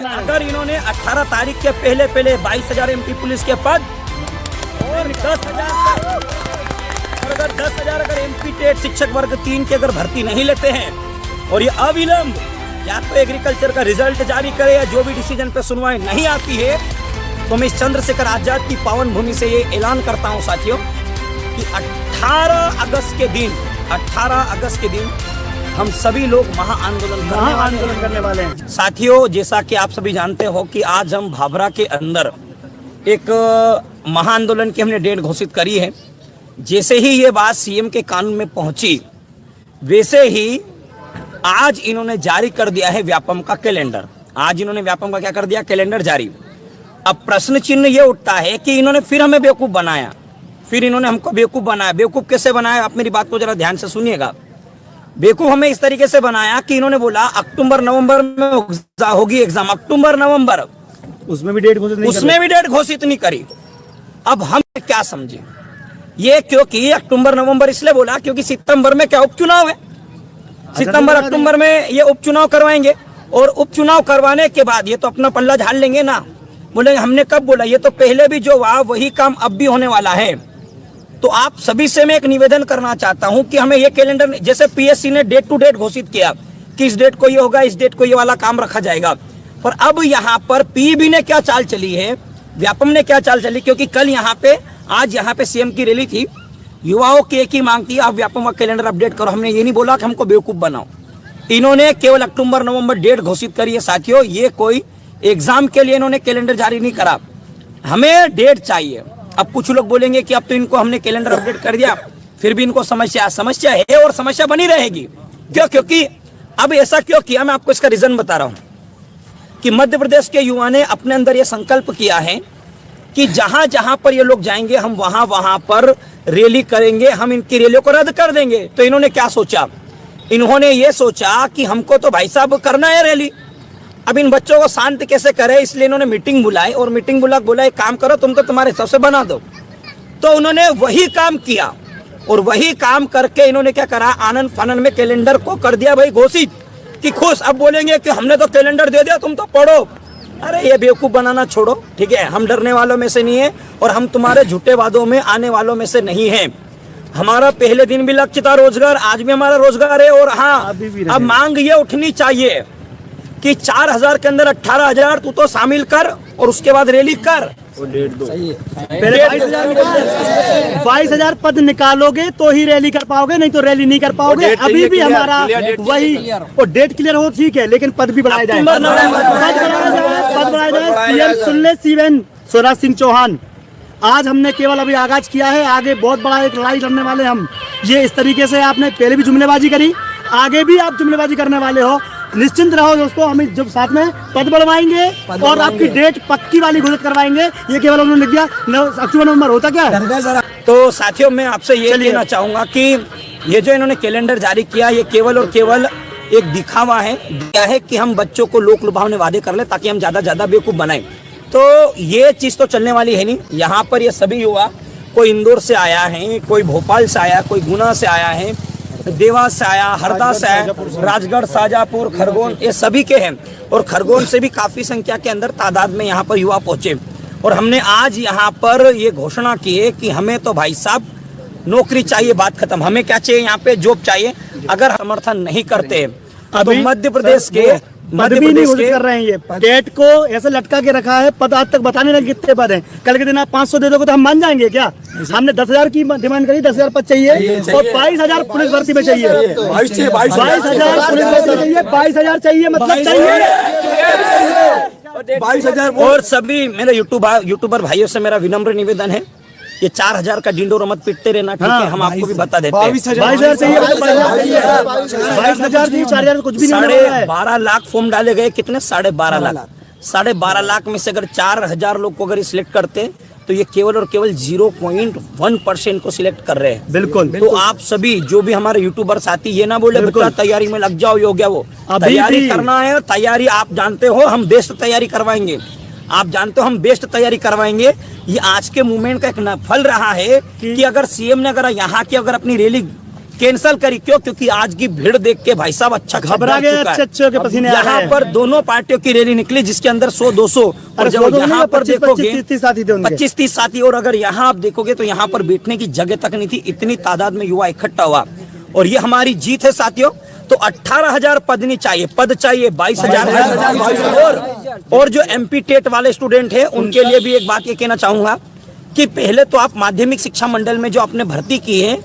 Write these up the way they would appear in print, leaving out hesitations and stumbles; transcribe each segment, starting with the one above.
अगर इन्होंने 18 तारीख के पहले 22,000 एमपी पुलिस के पद और 10,000 और अगर 10,000 अगर एमपी टेट शिक्षक वर्ग 3 के अगर भर्ती नहीं लेते हैं और ये अविलंब या तो एग्रीकल्चर का रिजल्ट जारी करे या जो भी डिसीजन पे सुनवाई नहीं आती है, तो मैं इस चंद्रशेखर आजाद की पावन भूमि से ये ऐलान करता हूँ साथियों कि 18 अगस्त के दिन हम सभी लोग महाआंदोलन करने वाले हैं। साथियों, जैसा कि आप सभी जानते हो कि आज हम भाभरा के अंदर एक महाआंदोलन की हमने डेट घोषित करी है। जैसे ही ये बात सीएम के कान में पहुंची, वैसे ही आज इन्होंने जारी कर दिया है व्यापम का कैलेंडर। आज इन्होंने व्यापम का क्या कर दिया, कैलेंडर जारी। अब प्रश्न चिन्ह ये उठता है कि इन्होंने फिर हमें बेवकूफ़ बनाया, फिर इन्होंने हमको बेवकूफ़ बनाया। बेवकूफ़ कैसे बनाया, आप मेरी बात को जरा ध्यान से सुनिएगा। बेवकूफ़ हमें इस तरीके से बनाया कि इन्होंने बोला अक्टूबर नवंबर में होगी एग्जाम, अक्टूबर नवंबर, उसमें भी डेट घोषित नहीं करी। अब हम क्या समझे ये, क्योंकि अक्टूबर नवंबर इसलिए बोला क्योंकि सितंबर में क्या उपचुनाव है, सितंबर अक्टूबर में ये उपचुनाव करवाएंगे और उपचुनाव करवाने के बाद ये तो अपना पल्ला झाड़ लेंगे ना, बोलेंगे हमने कब बोला, ये तो पहले भी जो हुआ वही काम अब भी होने वाला है। तो आप सभी से मैं एक निवेदन करना चाहता हूं कि हमें ये कैलेंडर, जैसे पीएससी ने डेट टू डेट घोषित किया कि इस डेट को ये होगा, इस डेट को ये वाला काम रखा जाएगा, पर अब यहाँ पर पीईबी ने क्या चाल चली है, व्यापम ने क्या चाल चली, क्योंकि कल यहाँ पे, आज यहाँ पे सीएम की रैली थी, युवाओं की एक ही मांग थी, आप व्यापम का कैलेंडर अपडेट करो। हमने ये नहीं बोला कि हमको बेवकूफ बनाओ। इन्होंने केवल अक्टूबर नवंबर डेट घोषित करी है साथियों। ये कोई एग्जाम के लिए इन्होंने कैलेंडर जारी नहीं करा, हमें डेट चाहिए। अब कुछ लोग बोलेंगे कि अब तो इनको हमने कैलेंडर अपडेट कर दिया, फिर भी इनको समस्या है और समस्या बनी रहेगी। क्यों? क्योंकि अब ऐसा क्यों किया, मैं आपको इसका रीजन बता रहा हूं कि मध्य प्रदेश के युवा ने अपने अंदर यह संकल्प किया है कि जहां जहां पर ये लोग जाएंगे हम वहां पर रैली करेंगे, हम इनकी रैलियों को रद्द कर देंगे। तो इन्होंने क्या सोचा, इन्होंने ये सोचा कि हमको तो भाई साहब करना है रैली, अब इन बच्चों को शांत कैसे करें, इसलिए इन्होंने मीटिंग बुलाई और मीटिंग बुला बोला एक काम करो, तुम तो तुम्हारे हिसाब से बना दो। तो उन्होंने वही काम किया और वही काम करके इन्होंने क्या करा, आनंद फानन में कैलेंडर को कर दिया भाई घोषित कि खुश। अब बोलेंगे कि हमने तो कैलेंडर दे दिया, तुम तो पढ़ो। अरे ये बेवकूफ बनाना छोड़ो, ठीक है, हम डरने वालों में से नहीं है और हम तुम्हारे झूठे वादों में आने वालों में से नहीं है। हमारा पहले दिन भी लक्ष्य था रोजगार, आज भी हमारा रोजगार है। और हाँ, अब मांग ये उठनी चाहिए कि 4,000 के अंदर 18,000 तू तो शामिल कर और उसके बाद रैली कर। 22,000 पद निकालोगे तो ही रैली कर पाओगे, नहीं तो रैली नहीं कर पाओगे। अभी भी हमारा वही और डेट क्लियर हो, ठीक है, लेकिन पद भी बढ़ाया जाए, पद बढ़ाया जाए। सीएम सुन ले, सीएम शिवराज सिंह चौहान, आज हमने केवल अभी आगाज किया है, आगे बहुत बड़ा एक लड़ाई लड़ने वाले हम। ये इस तरीके से आपने पहले भी जुमलेबाजी करी, आगे भी आप जुमलेबाजी करने वाले हो, निश्चिंत रहो दोस्तों। हम जब साथ में पद बढ़वाएंगे और आपकी डेट पक्की वाली घोषित करवाएंगे। ये केवल उन्होंने लिख दिया अक्टूबर नवंबर, होता क्या। तो साथियों, मैं आपसे ये कहना चाहूंगा कि ये जो इन्होंने कैलेंडर जारी किया, ये केवल और केवल एक दिखावा है, क्या है कि हम बच्चों को लोक लुभावने वादे कर ले ताकि हम ज्यादा बेवकूफ बनाएं। तो ये चीज तो चलने वाली है नहीं। यहाँ पर ये सभी युवा, कोई इंदौर से आया है, कोई भोपाल से आया, कोई गुना से आया है, देवास से आया, हरदा से आया, राजगढ़, शाजापुर, खरगोन, ये सभी के हैं। और खरगोन से भी काफी संख्या के अंदर तादाद में यहाँ पर युवा पहुंचे। और हमने आज यहाँ पर ये घोषणा की है कि हमें तो भाई साहब नौकरी चाहिए, बात खत्म। हमें क्या चाहिए, यहाँ पे जॉब चाहिए। अगर समर्थन नहीं करते तो मध्य प्रदेश के कर रहे हैं, ये डेट को ऐसे लटका के रखा है। पद आज तक बताने लगे कितने पद हैं, कल के दिन आप 500 दे दोगे तो हम मान जाएंगे क्या। हमने 10,000 की डिमांड करी, 10,000 पद चाहिए और 22,000 पुलिस भर्ती में चाहिए, 22,000 पुलिस भर्ती चाहिए, 22,000 चाहिए, मतलब चाहिए 22,000। और सभी मेरे यूट्यूबर भाइयों से मेरा विनम्र निवेदन है, ये 4,000 का डिंडोरा मत पीटते रहना, ठीक है, हम आपको भी बता देते हैं। 22,000 चाहिए, 22,000 4,000 कुछ भी नहीं। 12.5 लाख फॉर्म डाले गए, कितने, 12.5 लाख। 12.5 लाख में से अगर 4,000 लोग को अगर सिलेक्ट करते तो ये केवल और केवल 0.1% को सिलेक्ट कर रहे हैं। बिल्कुल। तो आप सभी जो भी हमारे यूट्यूबर साथी, ये ना बोले बच्चा तैयारी में लग जाओ, ये हो गया वो। तैयारी करना है, तैयारी आप जानते हो, हम बेस्ट तैयारी करवाएंगे। आप जानते हो हम बेस्ट तैयारी करवाएंगे। ये आज के मूवमेंट का एक फल रहा है कि अगर सीएम ने अगर यहाँ की अगर अपनी रैली कैंसल करी। क्यों? क्योंकि आज की भीड़ देख के भाई साहब अच्छा घबरा गए, अच्छे के पसीने आ रहे हैं। यहाँ पर दोनों पार्टियों की रैली निकली जिसके अंदर 100-200 और जब यहाँ पर देखोगे 25-30 साथी, और अगर यहाँ आप देखोगे तो यहाँ पर बैठने की जगह तक नहीं थी, इतनी तादाद में युवा इकट्ठा हुआ। और ये हमारी जीत है साथियों। तो 18,000 पद नहीं चाहिए, पद चाहिए 22,000। और जो MP टेट वाले स्टूडेंट हैं उनके लिए भी एक बात ये कहना चाहूंगा कि पहले तो आप माध्यमिक शिक्षा मंडल में जो आपने भर्ती की है,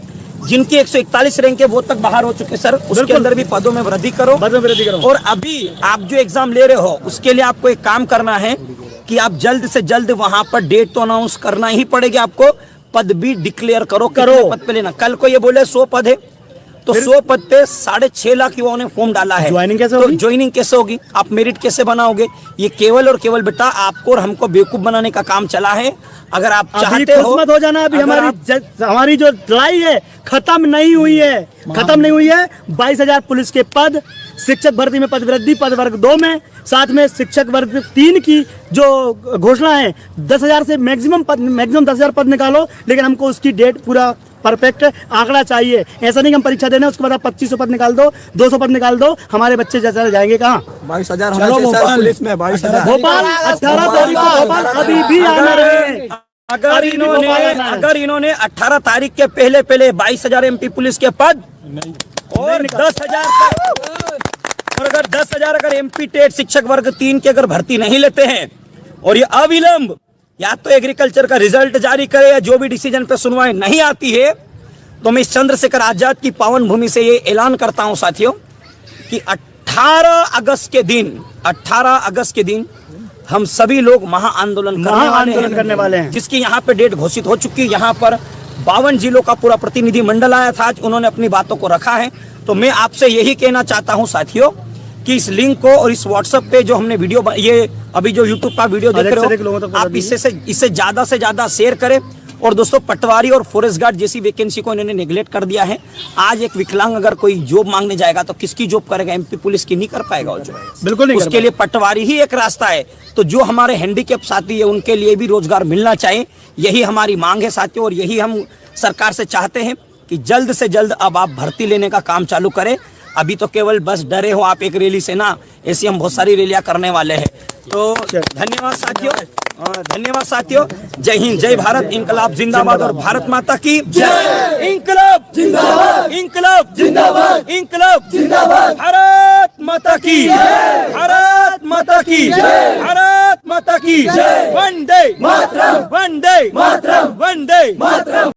जिनकी 141 रैंक है वो तक बाहर हो चुके सर, उसके अंदर भी पदों में वृद्धि करो। और अभी आप जो एग्जाम ले रहे हो उसके लिए आपको एक काम करना है कि आप जल्द से जल्द वहां पर डेट तो अनाउंस करना ही पड़ेगा आपको, पद भी डिक्लेयर करो पद पे लेना। कल को ये बोले 100 पद है तो 100 पद पे 6.5 लाख युवाओं ने फॉर्म डाला है। ज्वाइनिंग कैसे होगी? आप मेरिट कैसे बनाओगे? ये केवल और केवल बेटा आपको और हमको बेवकूफ बनाने का काम चला है। अगर आप चाहते हो जाना, अभी हमारी जो लड़ाई है खत्म नहीं हुई है। 22,000 पुलिस के पद, शिक्षक भर्ती में पद वृद्धि, पद वर्ग 2 में, साथ में शिक्षक वर्ग 3 की जो घोषणा है 10,000 से मैक्सिमम 10,000 पद निकालो, लेकिन हमको उसकी डेट पूरा परफेक्ट आंकड़ा चाहिए। ऐसा नहीं कि हम परीक्षा देना उसके बाद आप 2500 पद निकाल दो, 200 पद निकाल दो, हमारे बच्चे जैसा जाएंगे कहाँ? 22,000 पुलिस में 22,000 भोपाल 18 तारीख को भोपाल अभी भी आना रहे। अगर इन्होंने 18 तारीख के पहले 22,000 MP पुलिस के पद और 10,000 और अगर 10,000 अगर MP टेट शिक्षक वर्ग 3 के अगर भर्ती नहीं लेते हैं और ये अविलंब या तो एग्रीकल्चर का रिजल्ट जारी करे या जो भी डिसीजन पे सुनवाई नहीं आती है, तो मैं इस चंद्रशेखर आजाद की पावन भूमि से ये ऐलान करता हूं साथियों कि 18 अगस्त के दिन हम सभी लोग महाआंदोलन करने वाले हैं, जिसकी यहाँ पे डेट घोषित हो चुकी है। यहाँ पर 52 जिलों का पूरा प्रतिनिधि मंडल आया था, आज उन्होंने अपनी बातों को रखा है। तो मैं आपसे यही कहना चाहता हूँ साथियों कि इस लिंक को और इस व्हाट्सएप पे जो हमने वीडियो, ये अभी जो यूट्यूब का वीडियो देख रहे हो, आप इससे ज्यादा से ज्यादा शेयर करें। और दोस्तों, पटवारी और फॉरेस्ट गार्ड जैसी वैकेंसी को इन्होंने नेग्लेक्ट कर दिया है। आज एक विकलांग अगर कोई जॉब मांगने जाएगा तो किसकी जॉब करेगा? MP पुलिस की नहीं कर पाएगा वो जॉब, बिल्कुल नहीं। उसके लिए पटवारी ही एक रास्ता है। तो जो हमारे हैंडीकैप साथी है उनके लिए भी रोजगार मिलना चाहिए, यही हमारी मांग है साथियों। और यही हम सरकार से चाहते हैं कि जल्द से जल्द अब आप भर्ती लेने का काम चालू करें। अभी तो केवल बस डरे हो आप एक रैली से ना, ऐसी हम बहुत सारी रैलियां करने वाले हैं। तो धन्यवाद साथियों, जय हिंद, जय भारत, इंकलाब जिंदाबाद और भारत माता की जय। इंकलाब जिंदाबाद, इंकलाब जिंदाबाद, इंकलाब जिंदाबाद, भारत माता की जय, भारत माता की जय, भारत माता की जय। वंदे मातरम, वंदे मातरम, वंदे मातरम।